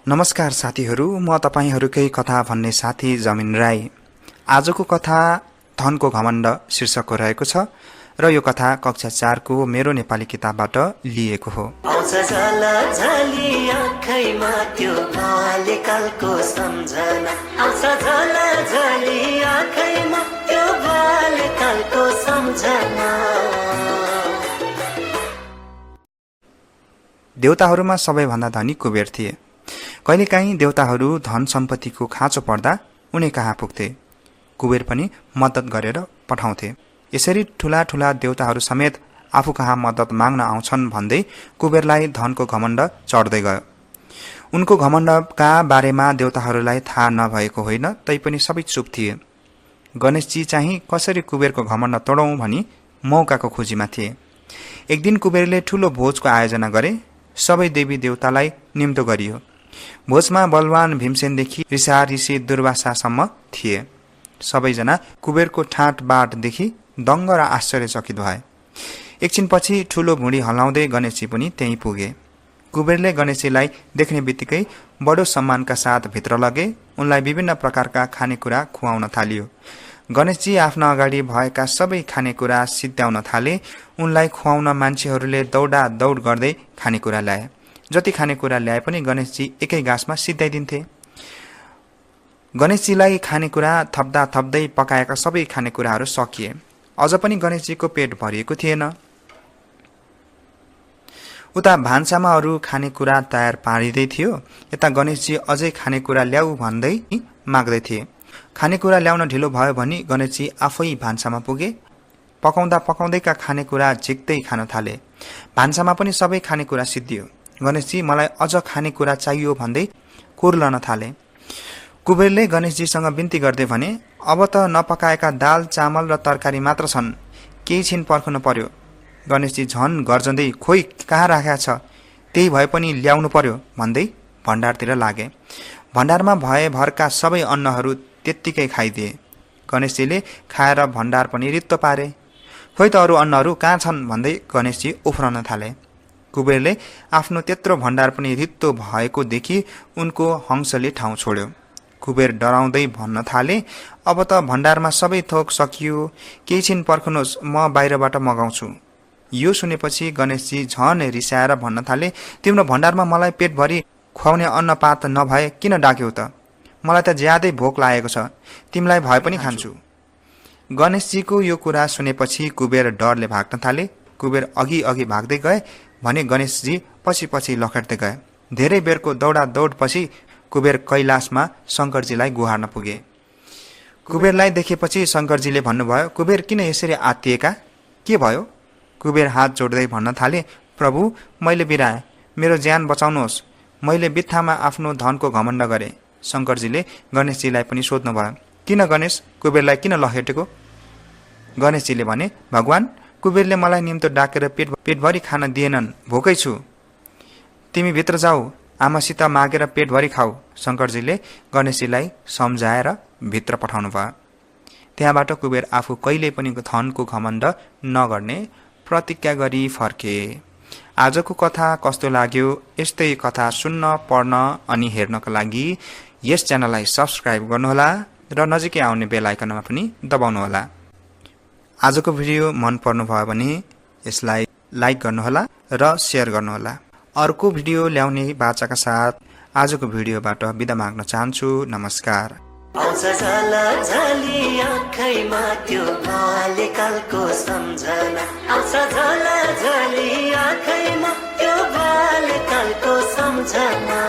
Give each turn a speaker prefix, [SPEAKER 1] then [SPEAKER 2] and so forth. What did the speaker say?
[SPEAKER 1] नमस्कार साथीहरू, म तपाईहरूकै कथा भन्ने साथी जमिन राई। आजको कथा धनको घमण्ड शीर्षकको रहेको छ र यो कथा कक्षा 4 को मेरो नेपाली किताबबाट लिएको हो। देवताहरूमा सबैभन्दा धनी कुबेर थिए। कहिलेकाहीँ देवताहरू धन सम्पत्तिको खाँचो पर्दा उनी कहाँ पुग्थे। कुबेर पनि मद्दत गरेर पठाउँथे। यसरी ठूला ठूला देवताहरू समेत आफू कहाँ मद्दत माग्न आउँछन् भन्दै कुबेरलाई धनको घमण्ड चढ्दै गयो। उनको घमण्डका बारेमा देवताहरूलाई थाहा नभएको होइन, तैपनि सबै चुप थिए। गणेशजी चाहिँ कसरी कुबेरको घमण्ड तोडौँ भनी मौकाको खोजीमा थिए। एक दिन कुबेरले ठूलो भोजको आयोजना गरे। सबै देवी देवतालाई निम्तो गरियो। भोजमा बलवान भीमसेनदेखि ऋषि दुर्वासासम्म थिए। सबैजना कुबेरको ठाँट बाटदेखि दङ्ग र आश्चर्यचकित भए। एकछिनपछि ठूलो भुँडी हल्लाउँदै गणेशजी पनि त्यहीँ पुगे। कुबेरले गणेशजीलाई देख्ने बित्तिकै बडो सम्मानका साथ भित्र लगे। उनलाई विभिन्न प्रकारका खानेकुरा खुवाउन थालियो। गणेशजी आफ्ना अगाडि भएका सबै खानेकुरा सिद्ध्याउन थाले। उनलाई खुवाउन मान्छेहरूले दौडा दौड गर्दै खानेकुरा ल्याए। जति खानेकुरा ल्याए पनि गणेशजी एकै गाँसमा सिद्ध्याइदिन्थे। गणेशजीलाई खानेकुरा थप्दा थप्दै पकाएका सबै खानेकुराहरू सकिए। अझ पनि गणेशजीको पेट भरिएको थिएन। उता भान्सामा अरू खानेकुरा तयार पारिँदै थियो। यता गणेशजी अझै खानेकुरा ल्याऊ भन्दै माग्दै थिए। खानेकुरा ल्याउन ढिलो भयो भनी गणेशजी आफै भान्सामा पुगे। पकाउँदा पकाउँदैका खानेकुरा झिक्दै खान थाले। भान्सामा पनि सबै खानेकुरा सिद्धियो। गणेशजी मलाई अझ खानेकुरा चाहियो भन्दै कुर्लन थाले। कुबेरले गणेशजीसँग बिन्ती गर्दै भने, अब त नपकाएका दाल चामल र तरकारी मात्र छन्, केही छिन पर्खनु पर्यो। गणेशजी झन गर्जँदै, खोइ कहाँ राखेका छ, त्यही भए पनि ल्याउनु पर्यो भन्दै भण्डारतिर लागे। भण्डारमा भए भरका सबै अन्नहरू त्यत्तिकै खाइदिए। गणेशजीले खाएर भण्डार पनि रित्तो पारे। खोइ त अरू अन्नहरू कहाँ छन् भन्दै गणेशजी उफ्रन थाले। कुबेरले आफ्नो त्यत्रो भण्डार पनि रित्तो भएको देखि उनको हंसले ठाउँ छोड्यो। कुबेर डराउँदै भन्न थाले, अब त भण्डारमा सबै थोक सकियो, केही छिन पर्खनुहोस्, म बाहिरबाट मगाउँछु। यो सुनेपछि गणेशजी झन रिसाएर भन्न थाले, तिम्रो भण्डारमा मलाई पेटभरि खुवाउने अन्नपात नभए किन डाक्यौ त? मलाई त ज्यादै भोक लागेको छ, तिमीलाई भए पनि खान्छु। गणेशजीको यो कुरा सुनेपछि कुबेर डरले भाग्न थाले। कुबेर अघि अघि भाग्दै गए भने गणेशजी पछि पछि लखेट्दै गए। धेरै बेरको दौडा दौडपछि कुबेर कैलाशमा शङ्करजीलाई गुहार्न पुगे। कुबेरलाई देखेपछि शङ्करजीले भन्नुभयो, कुबेर किन यसरी आत्तिएका, के भयो? कुबेर हात जोड्दै भन्न थाले, प्रभु मैले बिराएँ, मेरो ज्यान बचाउनुहोस्, मैले बित्थामा आफ्नो धनको घमण्ड गरेँ। शङ्करजीले गणेशजीलाई पनि सोध्नुभयो, किन गणेश, कुबेरलाई किन लखेटेको? गणेशजीले भने, भगवान, कुबेरले मलाई निम्तो डाकेर पेटभरि खान दिएनन्, भोकै छु। तिमी भित्र जाऊ, आमासित मागेर पेटभरि खाऊ। शङ्करजीले गणेशजीलाई सम्झाएर भित्र पठाउनु भयो। त्यहाँबाट कुबेर आफू कहिल्यै पनि धनको घमण्ड नगर्ने प्रतिज्ञा गरी फर्के। आजको कथा कस्तो लाग्यो? यस्तै कथा सुन्न, पढ्न अनि हेर्नको लागि यस च्यानललाई सब्स्क्राइब गर्नुहोला र नजिकै आउने बेल आइकनमा पनि दबाउनुहोला। आजको भिडियो मन पर्नु भयो भने यसलाई लाइक गर्नुहोला र सेयर गर्नुहोला। अर्को भिडियो ल्याउने बाचाका साथ आजको भिडियोबाट बिदा माग्न चाहन्छु। नमस्कार। आउँछ झलझली आँखैमा त्यो बाल्यकालको सम्झना, आउँछ झलझली आँखैमा त्यो बाल्यकालको सम्झना।